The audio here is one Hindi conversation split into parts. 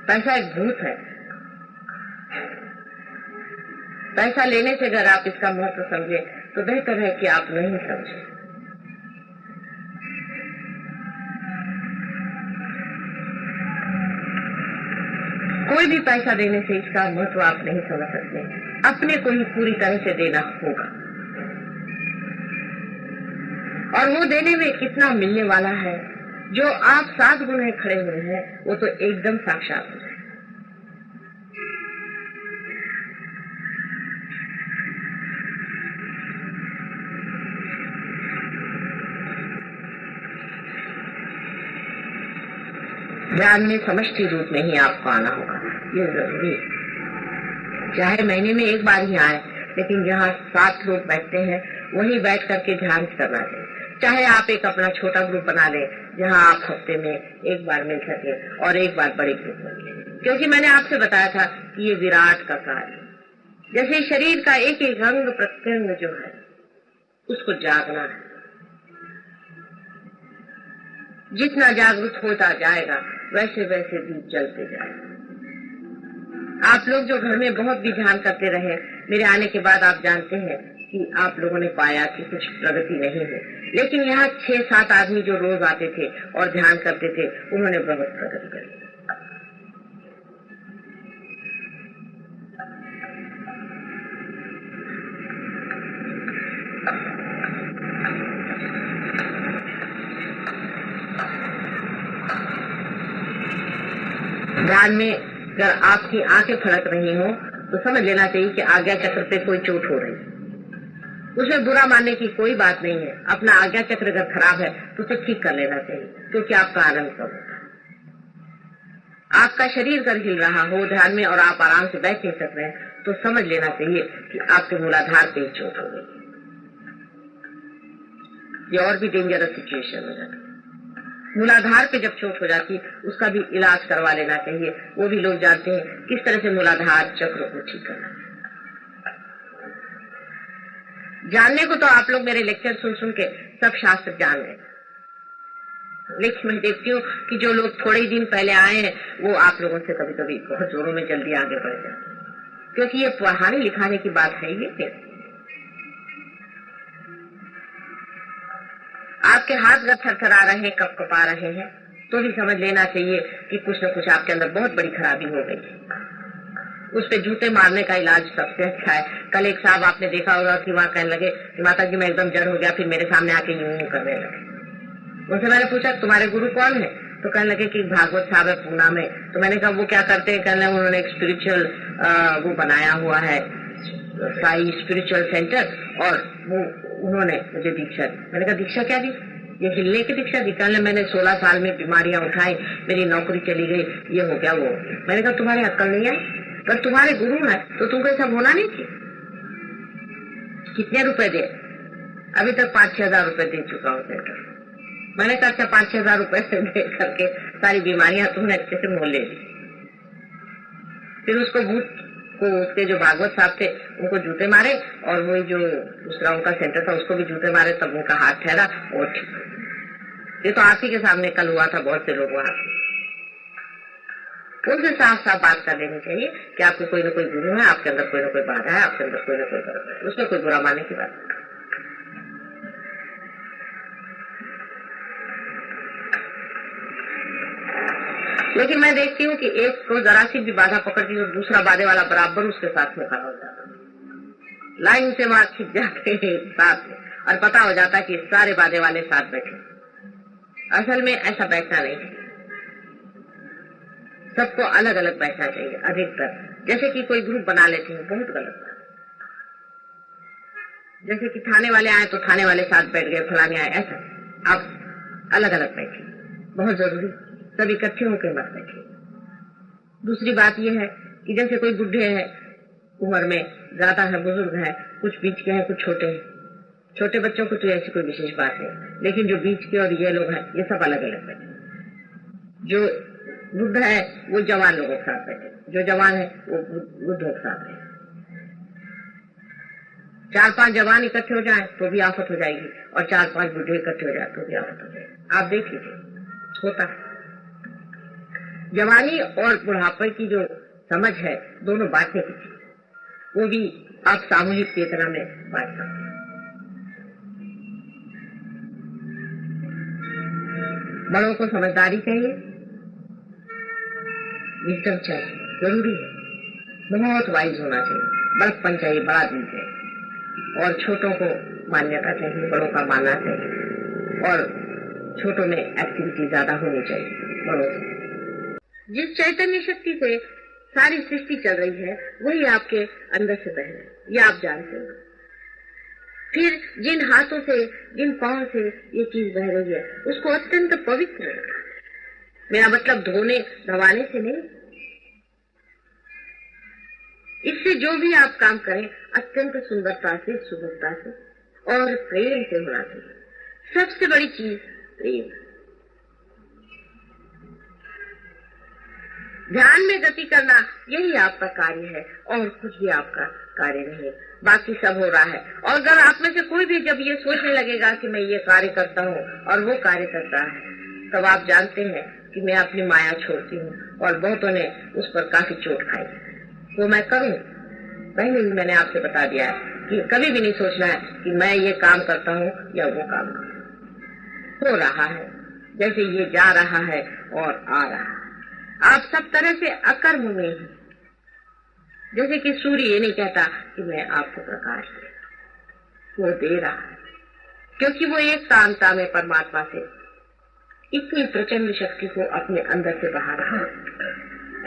पैसा एक भूत है। पैसा लेने से अगर आप इसका महत्व समझे तो बेहतर है कि आप नहीं समझे। कोई भी पैसा देने से इसका महत्व आप नहीं समझ सकते। अपने को ही पूरी तरह से देना होगा, और वो देने में कितना मिलने वाला है। जो आप 7 गुणे खड़े हुए हैं वो तो एकदम साक्षात है। ध्यान में समष्टि रूप में ही आपको आना होगा, ये जरूरी है। चाहे महीने में एक बार ही आए, लेकिन जहाँ 7 लोग बैठते हैं वही बैठ करके ध्यान करना चाहिए। चाहे आप एक अपना छोटा ग्रुप बना लें जहाँ आप हफ्ते में एक बार मिल सके और एक बार बड़े ग्रुप में, क्योंकि मैंने आपसे बताया था कि ये विराट का कार्य, जैसे शरीर का एक एक अंग प्रत्यंग जो है उसको जागना है। जितना जागरूक होता जाएगा वैसे वैसे दीप जलते जाएगा। आप लोग जो घर में बहुत भी ध्यान करते रहे, मेरे आने के बाद आप जानते हैं कि आप लोगों ने पाया कि कुछ प्रगति नहीं है, लेकिन यहाँ 6-7 आदमी जो रोज आते थे और ध्यान करते थे उन्होंने बहुत प्रगति करी। ध्यान में अगर आपकी आंखें फड़क रही हो तो समझ लेना चाहिए कि आज्ञा चक्र पे कोई चोट हो रही है। उसमें बुरा मानने की कोई बात नहीं है। अपना आज्ञा चक्र अगर खराब है तो उसे ठीक कर लेना चाहिए, क्योंकि आपका आनंद कम होता है। आपका शरीर अगर हिल रहा हो ध्यान में और आप आराम से बैठ नहीं सक रहे हैं तो समझ लेना चाहिए कि आपके मूलाधार पे चोट हो गई। ये और भी डेंजरस सिचुएशन हो जाता है। मूलाधार पे जब चोट हो जाती उसका भी इलाज करवा लेना चाहिए। वो भी लोग जानते हैं किस तरह से मूलाधार चक्र को ठीक करना है। जानने को तो आप लोग मेरे लेक्चर सुन सुन के सब शास्त्र जान रहे हैं, लेकिन मैं देखती हूँ कि जो लोग थोड़े ही दिन पहले आए हैं वो आप लोगों से कभी कभी बहुत जोरों में जल्दी आगे बढ़ जाते हैं, क्योंकि ये पढ़ाने लिखाने की बात है। ये आपके हाथ अगर थरथरा रहे हैं, कप कपा रहे हैं, तो भी समझ लेना चाहिए कि कुछ न कुछ आपके अंदर बहुत बड़ी खराबी हो गई है। उस पे जूते मारने का इलाज सबसे अच्छा है। कल एक साहब आपने देखा होगा कि वहाँ कहने लगे कि माता जी मैं एकदम जड़ हो गया, फिर मेरे सामने आके यूं करने लगे। उनसे मैंने पूछा तुम्हारे गुरु कौन है, तो कहने लगे कि भागवत साहब है पूना में। तो मैंने कहा वो क्या करते हैं? कहने उन्होंने एक स्पिरिचुअल वो बनाया हुआ है, साई स्पिरिचुअल सेंटर, और वो उन्होंने मुझे दीक्षा दी। मैंने कहा दीक्षा क्या दी? ये हिलने की दीक्षा दी। कहने मैंने 16 साल में बीमारियां उठाई, मेरी नौकरी चली गई, ये हो गया वो। मैंने कहा तुम्हारे अक्ल नहीं आई? पर तुम्हारे गुरु है तो तुमको ऐसा होना नहीं चाहिए। कितने रुपए दे? अभी तक 5-6 हजार रुपए दे चुका हूँ सेंटर। मैंने कहा अच्छा 5-6 हजार रुपए से दे करके सारी बीमारियां तुमने अच्छे से मोल ले ली। फिर उसको भूत को, उसके जो भागवत साहब थे उनको जूते मारे, और वो जो दूसरा उनका सेंटर था उसको भी जूते मारे, तब उनका हाथ ठहरा और ठीक। ये तो आप ही के सामने कल हुआ था। बहुत से लोग वहां उनसे साफ साफ बात कर लेनी चाहिए कि आपके कोई ना कोई गुरु है, आपके अंदर कोई ना कोई बाधा है, आपके अंदर कोई ना कोई गलत है। उसमें कोई बुरा मानने की बात नहीं। लेकिन मैं देखती हूँ कि एक को जरा सी भी बाधा पकड़ती तो दूसरा बाधे वाला बराबर उसके साथ में खड़ा हो जाता है, लाइन से मार खिंच जाते हैं साथ में, और पता हो जाता है कि सारे बाधे वाले साथ बैठे। असल में ऐसा बैठना नहीं है, सबको अलग अलग बैठना चाहिए अधिकतर। जैसे कि कोई ग्रुप बना लेते हैं, बहुत गलत बात। जैसे कि थाने वाले आए तो थाने वाले साथ बैठ गए, फलाने आए, ऐसा आप अलग अलग बैठिए, बहुत जरूरी। सब इकट्ठे होकर मत बैठिए। दूसरी बात यह है कि जैसे कोई बुढ़े हैं, उम्र में ज्यादा है, बुजुर्ग है, कुछ बीच के हैं, कुछ छोटे हैं। छोटे बच्चों को तो ऐसी कोई विशेष बात नहीं, लेकिन जो बीच के और ये लोग हैं ये सब अलग अलग बैठे। जो बुद्ध है वो जवान लोगों के साथ बैठे, जो जवान है वो बुद्धों के साथ बैठे। 4-5 जवान इकट्ठे हो जाए तो भी आफत हो जाएगी, और 4-5 बुढ़े इकट्ठे हो जाए तो भी आफत हो जाएगी। आप देख लीजिए, होता है। जवानी और बुढ़ापे की जो समझ है दोनों बांटने की थी, वो भी आप सामूहिक चेतना में बांट सकते हैं। बड़ों को समझदारी चाहिए, विजडम चाहिए, जरूरी है, बहुत वाइज होना चाहिए, बड़प्पन चाहिए, बड़ा दिल चाहिए, और छोटों को मान्यता चाहिए, बड़ों का मानना चाहिए, और छोटों में एक्टिविटी ज्यादा होनी चाहिए बड़ों से। जिस चैतन्य शक्ति से सारी सृष्टि चल रही है वही आपके अंदर से बह रहा है, ये आप जानते हो। फिर जिन हाथों से, जिन पांव से ये चीज बह रही है उसको अत्यंत पवित्र रखना है। मेरा मतलब धोने नवाने से नहीं, इससे जो भी आप काम करें अत्यंत सुंदरता से, सुगमता से और प्रेम से होना चाहिए। सबसे बड़ी चीज प्रेम। ध्यान में गति करना यही आपका कार्य है और कुछ भी आपका कार्य नहीं, बाकी सब हो रहा है। और अगर आप में से कोई भी जब ये सोचने लगेगा कि मैं ये कार्य करता हूँ और वो कार्य करता है, तब आप जानते हैं कि मैं अपनी माया छोड़ती हूँ, और बहुतों ने उस पर काफी चोट खाई। वो मैं करूँ, पहले ही मैंने आपसे बता दिया है कि कभी भी नहीं सोचना है कि मैं ये काम करता हूँ या वो काम करता हूँ। हो रहा है जैसे ये जा रहा है और आ रहा है। आप सब तरह से अकर्म में हैं। जैसे कि सूर्य ये नहीं कहता कि मैं आपको प्रकाश दे, वो दे रहा है, क्योंकि वो एक कामता में परमात्मा से इतनी प्रचंड शक्ति को अपने अंदर से बहा रहा है।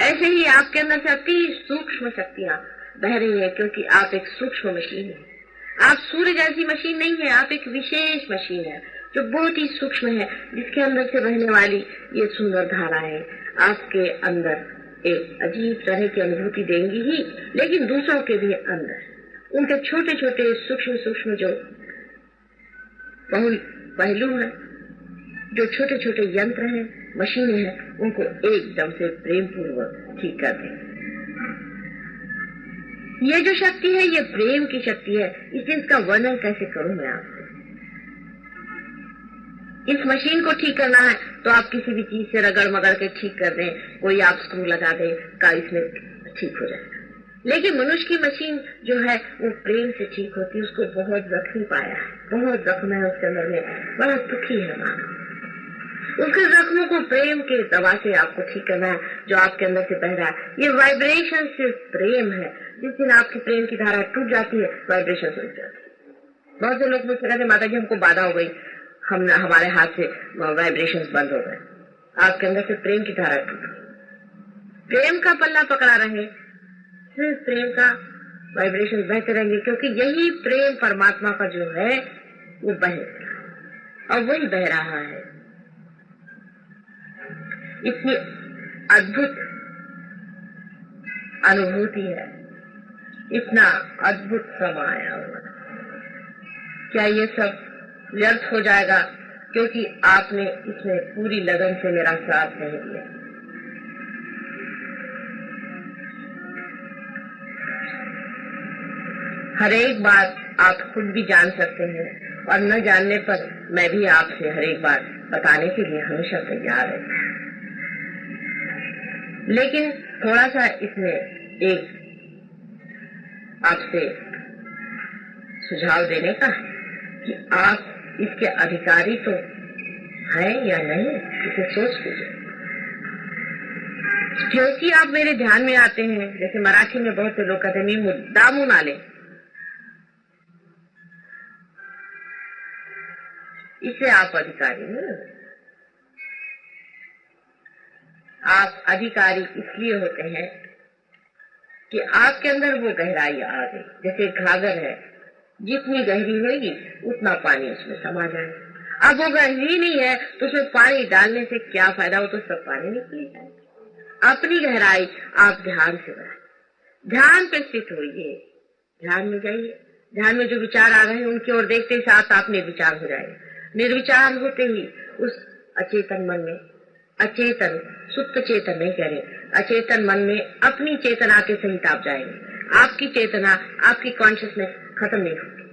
ऐसे ही आपके अंदर से अति सूक्ष्म शक्तियां बह रही है, क्योंकि आप एक सूक्ष्म मशीन है। आप सूर्य जैसी मशीन नहीं है, आप एक विशेष मशीन है जो बहुत ही सूक्ष्म है, जिसके अंदर से बहने वाली ये सुंदर धाराएं आपके अंदर एक अजीब तरह की अनुभूति देंगी ही, लेकिन दूसरों के भी अंदर उनके छोटे छोटे सूक्ष्म सूक्ष्म जो पहलू हैं, जो छोटे छोटे यंत्र हैं, मशीनें हैं, उनको एकदम से प्रेम पूर्वक ठीक कर दें। ये जो शक्ति है ये प्रेम की शक्ति है। इसलिए इसका वर्णन कैसे करूं मैं आपसे। इस मशीन को ठीक करना है तो आप किसी भी चीज से रगड़ मगड़ के ठीक कर दें, कोई आप स्क्रू लगा दें का इसमें ठीक हो जाएगा। लेकिन मनुष्य की मशीन जो है वो प्रेम से ठीक होती है। उसको बहुत जख्मी पाया है, बहुत जख्म है उसके अंदर में, बड़ा दुखी है मानो। उसके जख्मों को प्रेम के दवा से आपको ठीक करना है जो आपके अंदर से बह रहा है। ये वाइब्रेशन सिर्फ प्रेम है। जिस दिन आपकी प्रेम की धारा टूट जाती है, वाइब्रेशन रुक जाती है। बहुत से लोग मुझसे कहते माता जी हमको बाधा हो गई, हमारे हाथ से वाइब्रेशंस बंद हो गए। आपके अंदर से प्रेम की धारा टूट गई। प्रेम का पल्ला पकड़ा रहे, सिर्फ प्रेम का वाइब्रेशन बहते रहेंगे, क्योंकि यही प्रेम परमात्मा का जो है वो बहे और वही बह रहा है। इतनी अद्भुत अनुभूति है, इतना अद्भुत समाया हुआ। क्या ये सब व्यर्थ हो जाएगा क्योंकि आपने इसमें पूरी लगन से मेरा साथ नहीं दिया? हर एक बात आप खुद भी जान सकते हैं, और न जानने पर मैं भी आपसे हर एक बात बताने के लिए हमेशा तैयार है। लेकिन थोड़ा सा इसमें एक आपसे सुझाव देने का है कि आप इसके अधिकारी तो हैं या नहीं, इसे सोच लीजिए। क्योंकि आप मेरे ध्यान में आते हैं, जैसे मराठी में बहुत से लोग कहते हैं मी मुद्दामून आले, इससे आप अधिकारी नहीं। आप अधिकारी इसलिए होते हैं कि आपके अंदर वो गहराई आ गई। जैसे घाघर है, जितनी गहरी होगी उतना पानी उसमें समा जाए। अब वो गहरी नहीं है तो उसमें पानी डालने से क्या फायदा, हो तो सब पानी निकल जाए। अपनी गहराई आप ध्यान से बढ़ाएं, ध्यान पे स्थित होइए, ध्यान में जाइए। ध्यान में जो विचार आ रहे हैं उनकी ओर देखते ही साथ आप निर्विचार हो जाएंगे। निर्विचार होते ही उस अचेतन मन में, अचेतन सुप्त चेतन नहीं कह रहे, अचेतन मन में अपनी चेतना के सहित आप जाएंगे। आपकी चेतना, आपकी कॉन्शियसनेस खत्म नहीं होगी।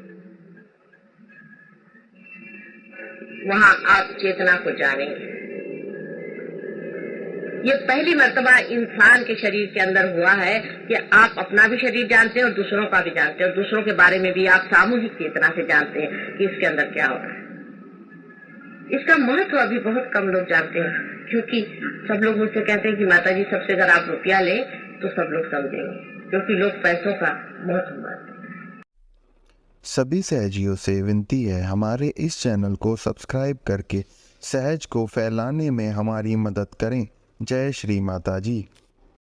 वहां आप चेतना को जानेंगे। ये पहली मर्तबा इंसान के शरीर के अंदर हुआ है कि आप अपना भी शरीर जानते हैं और दूसरों का भी जानते हैं, और दूसरों के बारे में भी आप सामूहिक चेतना से जानते हैं कि इसके अंदर क्या हो रहा है। इसका महत्व अभी बहुत कम लोग जानते हैं, क्योंकि सब लोग मुझसे कहते हैं कि माता जी, सबसे अगर आप रुपया ले तो सब लोग समझेंगे, क्योंकि लोग पैसों का महत्व मानते हैं। सभी सहजियों से विनती है, हमारे इस चैनल को सब्सक्राइब करके सहज को फैलाने में हमारी मदद करें। जय श्री माता जी।